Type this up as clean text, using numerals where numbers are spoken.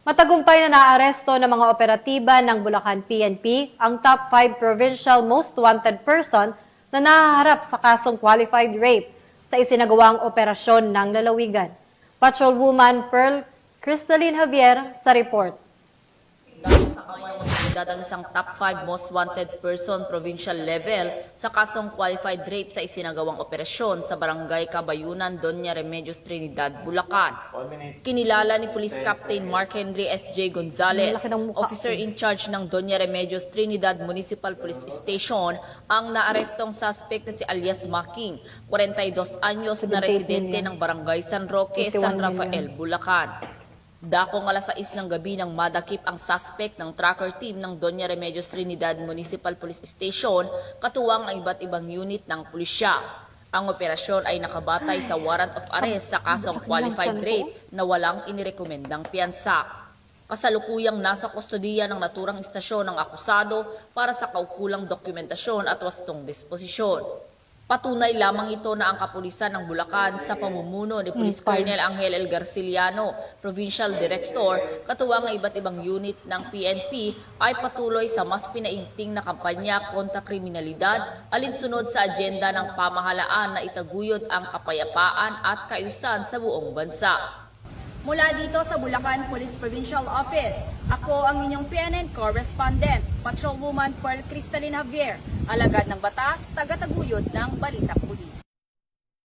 Matagumpay na naaresto ng mga operatiba ng Bulacan PNP ang top 5 provincial most wanted person na nahaharap sa kasong qualified rape sa isinagawang operasyon ng lalawigan. Patrolwoman Pearl Crystalline Javier sa report. Ang isang top 5 most wanted person provincial level sa kasong qualified rape sa isinagawang operasyon sa barangay Kabayunan, Doña Remedios, Trinidad, Bulacan. Kinilala ni Police Captain Mark Henry S.J. Gonzales, officer in charge ng Doña Remedios, Trinidad Municipal Police Station, ang naarestong suspect na si alias Making, 42 anyos na residente ng barangay San Roque, San Rafael, Bulacan. Dakong alas 6 ng gabi nang madakip ang suspect ng tracker team ng Doña Remedios Trinidad Municipal Police Station, katuwang ang iba't ibang unit ng pulisya. Ang operasyon ay nakabatay sa warrant of arrest sa kasong qualified rape na walang inirekomendang piyansa. Kasalukuyang nasa kustodiya ng naturang istasyon ng akusado para sa kaukulang dokumentasyon at wastong disposisyon. Patunay lamang ito na ang kapulisan ng Bulacan sa pamumuno ni Police Colonel Angel L. Garciliano, Provincial Director, katuwang ang iba't ibang unit ng PNP ay patuloy sa mas pinaigting na kampanya kontra kriminalidad alinsunod sa agenda ng pamahalaan na itaguyod ang kapayapaan at kaayusan sa buong bansa. Mula dito sa Bulacan Police Provincial Office, ako ang inyong PNN correspondent, Patrolwoman Pearl Crystalline Javier, alagad ng batas, tagataguyod ng Balita Pulis.